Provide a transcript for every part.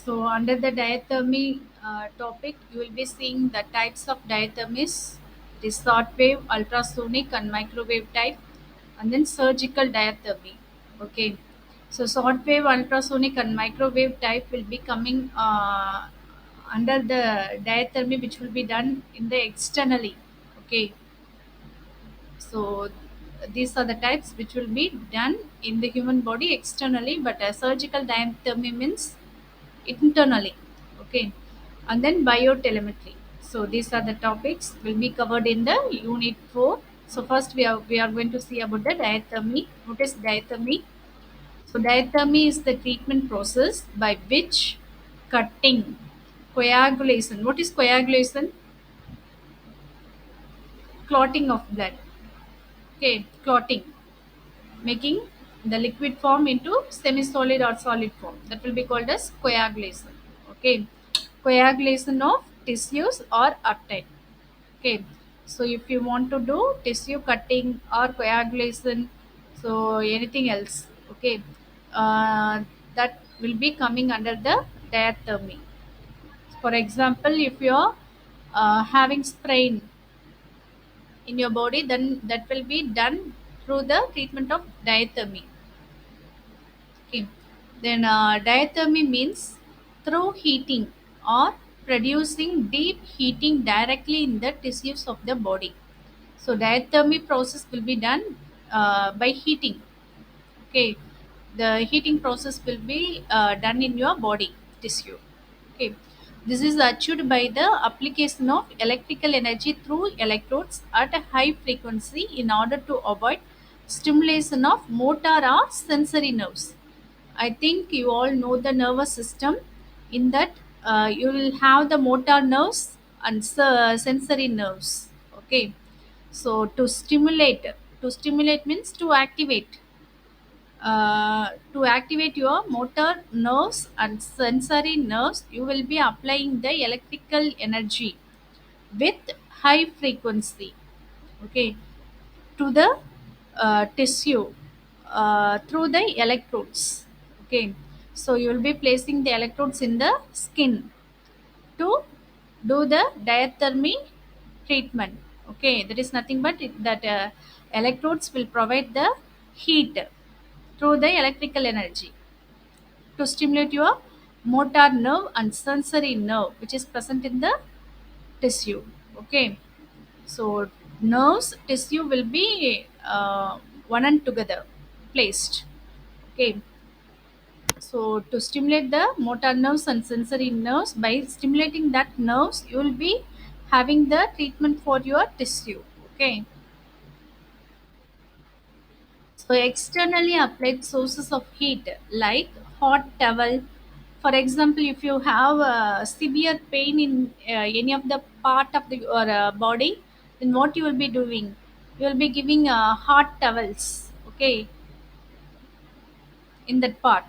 So, under the diathermy topic, you will be seeing the types of diathermies. It is short wave, ultrasonic, and microwave type, and then surgical diathermy. Okay, so short wave, ultrasonic, and microwave type will be coming under the diathermy, which will be done in the externally. Okay, so these are the types which will be done in the human body externally, but a surgical diathermy means internally. Okay, and then biotelemetry. So these are the topics will be covered in the unit 4. So first we are going to see about the diathermy. What is diathermy? So diathermy is the treatment process by which cutting, coagulation. What is coagulation? Clotting of blood. Okay, clotting, making the liquid form into semi-solid or solid form, that will be called as coagulation. Okay, coagulation of tissues or uptake. Okay, so if you want to do tissue cutting or coagulation, so anything else, okay, uh, that will be coming under the diathermy. For example, if you're having sprain in your body, then that will be done through the treatment of diathermy. Okay. Then diathermy means through heating or producing deep heating directly in the tissues of the body. So diathermy process will be done by heating. Okay, the heating process will be done in your body tissue. Okay, this is achieved by the application of electrical energy through electrodes at a high frequency in order to avoid stimulation of motor or sensory nerves. I think you all know the nervous system. In that, you will have the motor nerves and sensory nerves. Okay, so to stimulate means to activate. To activate your motor nerves and sensory nerves, you will be applying the electrical energy with high frequency. Okay, to the tissue through the electrodes. Okay, so you will be placing the electrodes in the skin to do the diathermy treatment. Okay, that is nothing but that electrodes will provide the heat through the electrical energy to stimulate your motor nerve and sensory nerve, which is present in the tissue. Okay, so nerves tissue will be one and together placed. Okay, so to stimulate the motor nerves and sensory nerves, by stimulating that nerves, you will be having the treatment for your tissue. Okay, so externally applied sources of heat like hot towel. For example, if you have severe pain in any of the part of your body, then what you will be doing? You will be giving hot towels, okay, in that part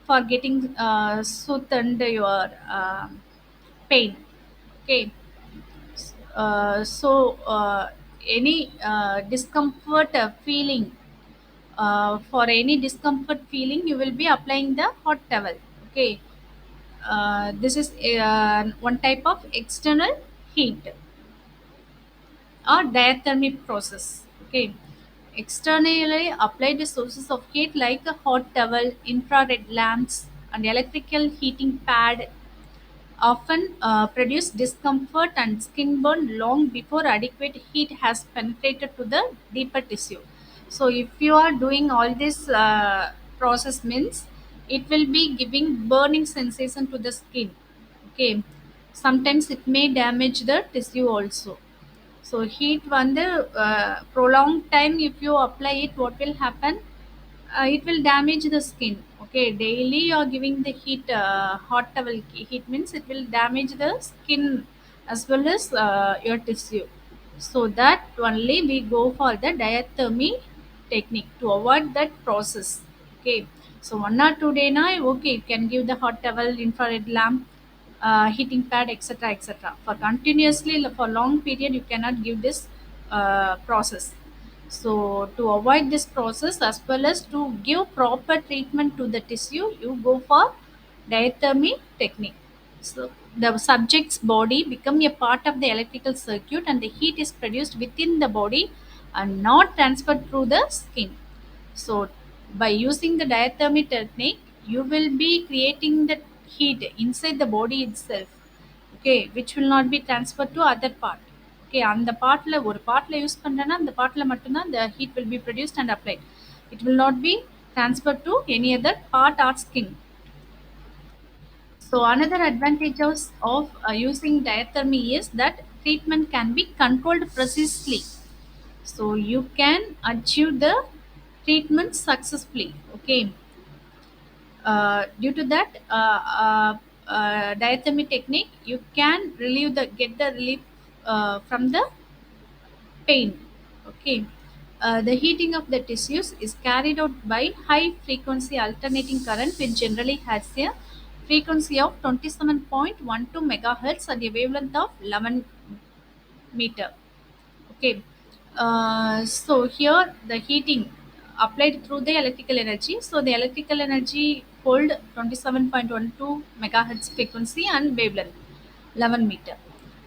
for getting soothed your pain. Okay, so any discomfort feeling, for any discomfort feeling, you will be applying the hot towel. Okay, this is one type of external heat or diathermy process. Okay, externally applied sources of heat like a hot towel, infrared lamps, and electrical heating pad often produce discomfort and skin burn long before adequate heat has penetrated to the deeper tissue. So if you are doing all this process means, it will be giving burning sensation to the skin. Okay, sometimes it may damage the tissue also. So heat வந்து prolonged time if you apply it, what will happen? It will damage the skin. Okay, daily you are giving the heat, hot towel heat means it will damage the skin as well as your tissue. So that only we go for the diathermy technique to avoid that process. Okay, so 1 or 2 day now, okay, you can give the hot towel, infrared lamp, heating pad, etc., etc. For continuously for long period, you cannot give this process. So to avoid this process as well as to give proper treatment to the tissue, you go for Diathermy technique. So the subject's body become a part of the electrical circuit and the heat is produced within the body and not transferred through the skin. So by using the diathermy technique, you will be creating the heat inside the body itself. Okay, which will not be transferred to other part. Okay, அந்த பார்ட்ல ஒரு பார்ட்ல use பண்றேன்னா அந்த பார்ட்ல மட்டும்தான் the heat will be produced and applied. It will not be transferred to any other part or skin. So another advantages of using diathermy is that treatment can be controlled precisely. So you can achieve the treatment successfully. Okay. Due to that diathermy technique, you can relieve the get the relief from the pain. Okay. The heating of the tissues is carried out by high frequency alternating current, which generally has a frequency of 27.12 megahertz and a wavelength of 11 meter. Okay. So here the heating applied through the electrical energy. So the electrical energy hold 27.12 megahertz frequency and wavelength 11 meter.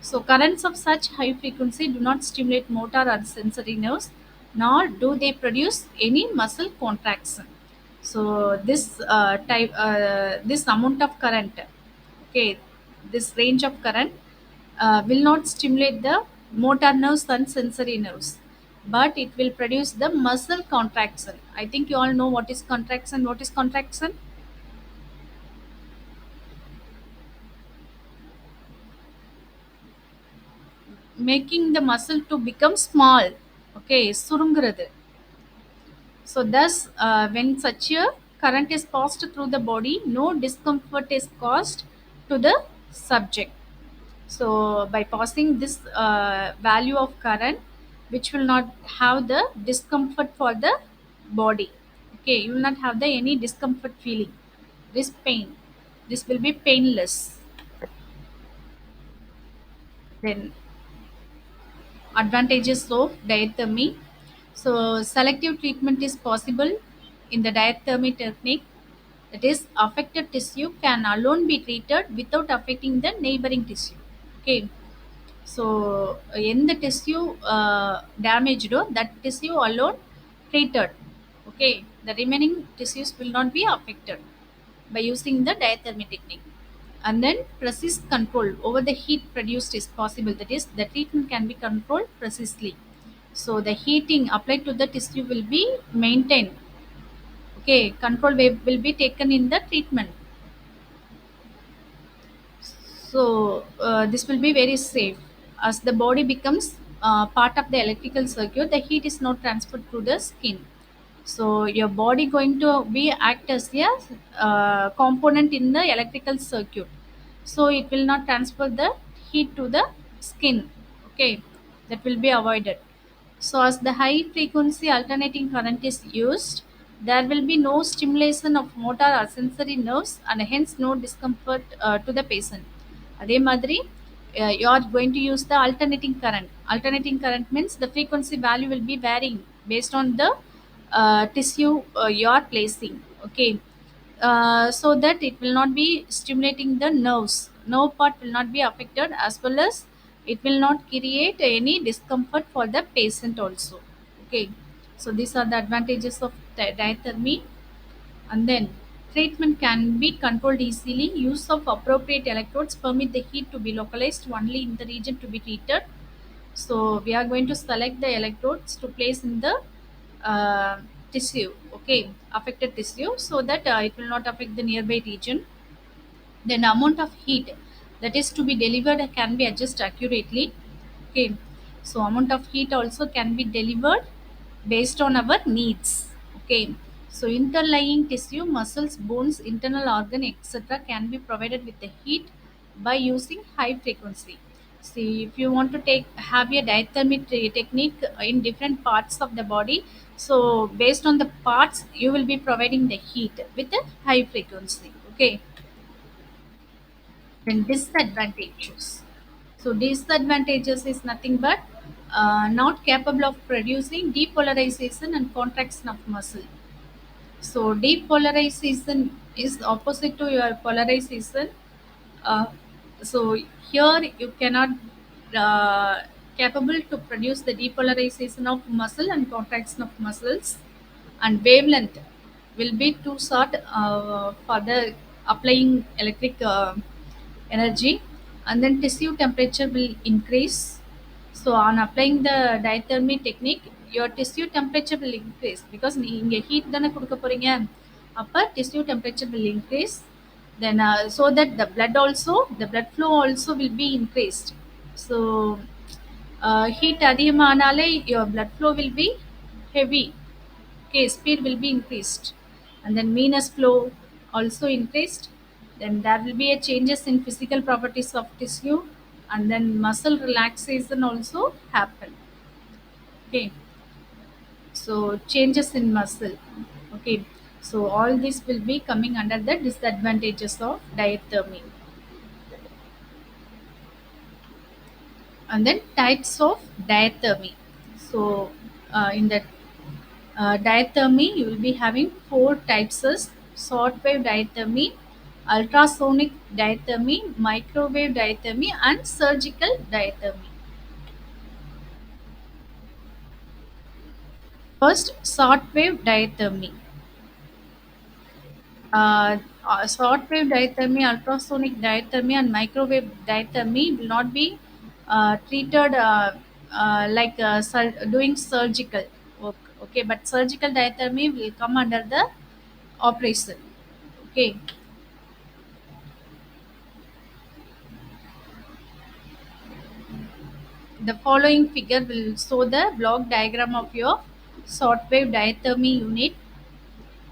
So currents of such high frequency do not stimulate motor or sensory nerves, nor do they produce any muscle contraction. So this amount of current, okay, this range of current will not stimulate the motor nerves and sensory nerves, but it will produce the muscle contraction. I think you all know what is contraction. What is contraction? Making the muscle to become small. Okay, சுருங்குறது. So thus, when such a current is passed through the body, no discomfort is caused to the subject. So by passing this value of current, which will not have the discomfort for the body. Okay, you will not have the any discomfort feeling. This pain, this will be painless. Then advantages of diathermy. So selective treatment is possible in the diathermy technique. That is, affected tissue can alone be treated without affecting the neighboring tissue. Okay. So in the tissue damaged, that tissue alone treated. Okay. The remaining tissues will not be affected by using the diathermy technique. And then precise control over the heat produced is possible. That is, the treatment can be controlled precisely. So the heating applied to the tissue will be maintained. Okay, control will be taken in the treatment. So this will be very safe. As the body becomes part of the electrical circuit, the heat is not transferred to the skin. So your body going to be act as a component in the electrical circuit. So it will not transfer the heat to the skin. Okay, that will be avoided. So as the high frequency alternating current is used, there will be no stimulation of motor or sensory nerves and hence no discomfort to the patient. அதே மாதிரி you are going to use the alternating current. Alternating current means the frequency value will be varying based on the tissue you are placing. Okay, so that it will not be stimulating the nerves. Nerve part will not be affected, as well as it will not create any discomfort for the patient also. Okay, so these are the advantages of diathermy. And then treatment can be controlled easily. Use of appropriate electrodes permit the heat to be localized only in the region to be treated. So we are going to select the electrodes to place in the tissue, okay, affected tissue, so that it will not affect the nearby region. Then amount of heat that is to be delivered can be adjusted accurately. Okay, so amount of heat also can be delivered based on our needs. Okay, so interlying tissue, muscles, bones, internal organ, etc. can be provided with the heat by using high frequency. See, if you want to take have a diathermy technique in different parts of the body, so based on the parts, you will be providing the heat with a high frequency. Okay, then disadvantages. So disadvantages is nothing but not capable of producing depolarization and contraction of muscle. So depolarization is opposite to your polarization. Uh, so here you cannot uh, capable to produce the depolarization of muscle and contraction of muscles, and wavelength will be too short for the applying electric energy, and then tissue temperature will increase. So on applying the diathermy technique, your tissue temperature will increase because நீங்க heat தானே கொடுக்க போறீங்க. அப்ப tissue temperature will increase. Then so that the blood flow also will be increased. So heat அதிகமானாலே your blood flow will be heavy. Okay, speed will be increased, and then venous flow also increased. Then there will be a changes in physical properties of tissue, and then muscle relaxation also happen. Okay, so changes in muscle. Okay, so all this will be coming under the disadvantages of diathermy. And then types of diathermy. So in the diathermy, you will be having four types: as shortwave diathermy, ultrasonic diathermy, microwave diathermy, and surgical diathermy. First, shortwave diathermy. Shortwave diathermy, ultrasonic diathermy, and microwave diathermy will not be treated like doing surgical work. Okay, but surgical diathermy will come under the operation. Okay, the following figure will show the block diagram of your shortwave diathermy unit.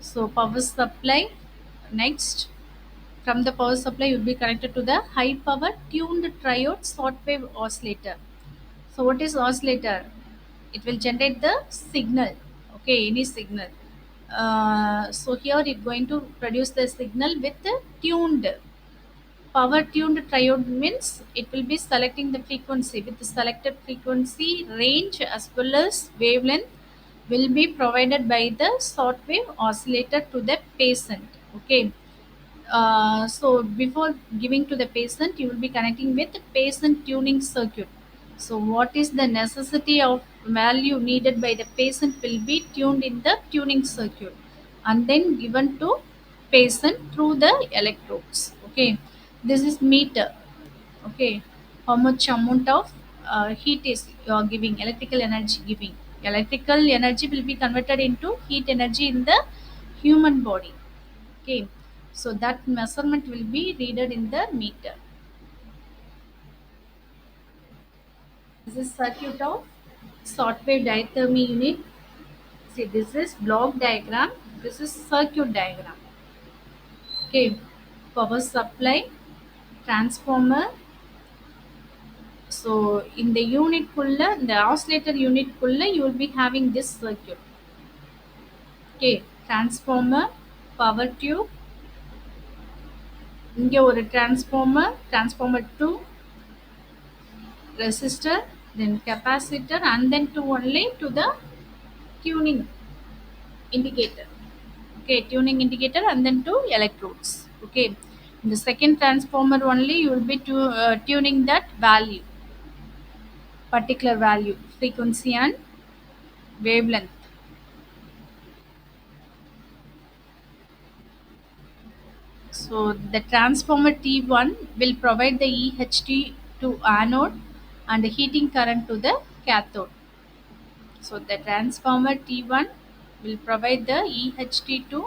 So power supply. Next, from the power supply, you will be connected to the high power tuned triode shortwave oscillator. So what is oscillator? It will generate the signal. Okay, any signal. So here it's going to produce the signal with the tuned. Power tuned triode means it will be selecting the frequency with the selected frequency range as well as wavelength will be provided by the shortwave oscillator to the patient. Okay, so before giving to the patient, you will be connecting with patient tuning circuit. So what is the necessity of value needed by the patient will be tuned in the tuning circuit and then given to patient through the electrodes. Okay, this is meter. Okay, how much amount of heat is you are giving, electrical energy giving. Electrical energy will be converted into heat energy in the human body. Okay, so that measurement will be readed in the meter. This is circuit of shortwave diathermy unit. See, this is block diagram. This is circuit diagram. Okay, power supply, transformer. So in the unit kulla, the oscillator unit kulla, you will be having this circuit. Okay, transformer, power tube. இங்கே ஒரு transformer 2, resistor, then capacitor, and then to only to the tuning indicator. Okay, tuning indicator, and then to electrodes. Okay, in the second transformer only you will be tuning that value, particular value, frequency and wavelength. So the transformer T1 will provide the EHT to anode and the heating current to the cathode. So the transformer T1 will provide the EHT to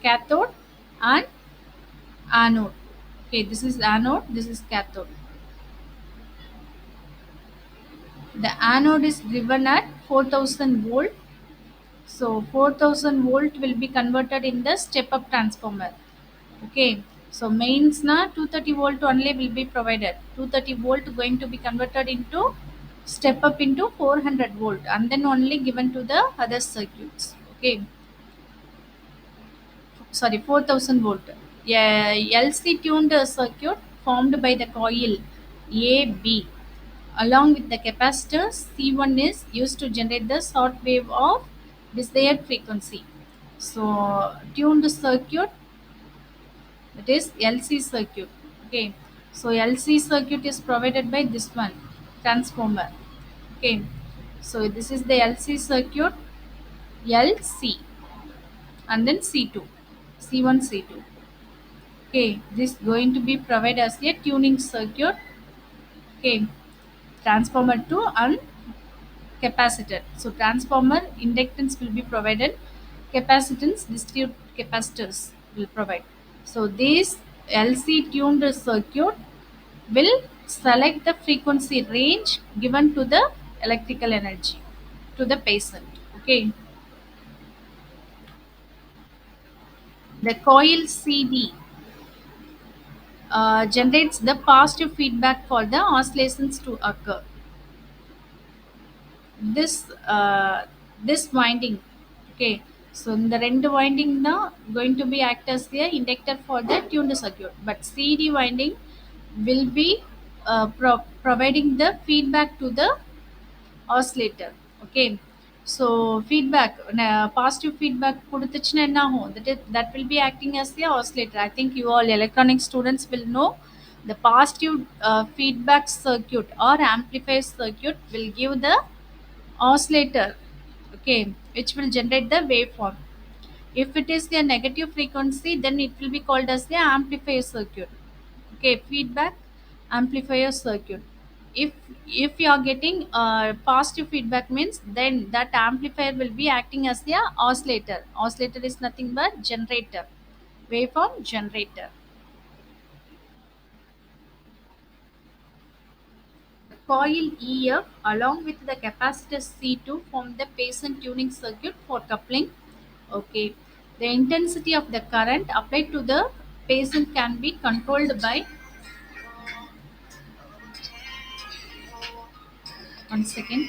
cathode and anode. Okay, this is anode, this is cathode. The anode is driven at 4000 volt. So 4000 volt will be converted in the step up transformer. Okay, so mains na 230 volt only will be provided. 230 volt going to be converted into step up into 400 volt and then only given to the other circuits. Okay, sorry, 4000 volt. Yeah, LC tuned circuit formed by the coil AB along with the capacitor C1 is used to generate the short wave of desired frequency. So tuned circuit, that is LC circuit. Okay. So LC circuit is provided by this one, transformer. Okay. So this is the LC circuit, LC, and then C2, C1, C2. Okay. This going to be provided as a tuning circuit. Okay. Transformer 2 and capacitor. So transformer inductance will be provided. Capacitance, distributed capacitors will provide. So this LC tuned circuit will select the frequency range given to the electrical energy to the patient. Okay. The coil CD generates the positive feedback for the oscillations to occur. this this winding, okay, so இந்த ரெண்டு winding தான் going to be act as the inductor for the tuned circuit, but CD winding will be providing the feedback to the oscillator. Okay, so feedback, positive feedback கொடுத்துச்சுன்னா என்ன ஆகும், that will be acting as the oscillator. I think you all electronic students will know the positive feedback circuit or amplifier circuit will give the oscillator, okay, which will generate the waveform. If it is the negative frequency, then it will be called as the amplifier circuit. Okay, feedback amplifier circuit. If you are getting positive feedback means then that amplifier will be acting as the oscillator. Oscillator is nothing but generator, waveform generator. Coil EF along with the capacitor C2 form the patient tuning circuit for coupling. Okay. The intensity of the current applied to the patient can be controlled by, one second.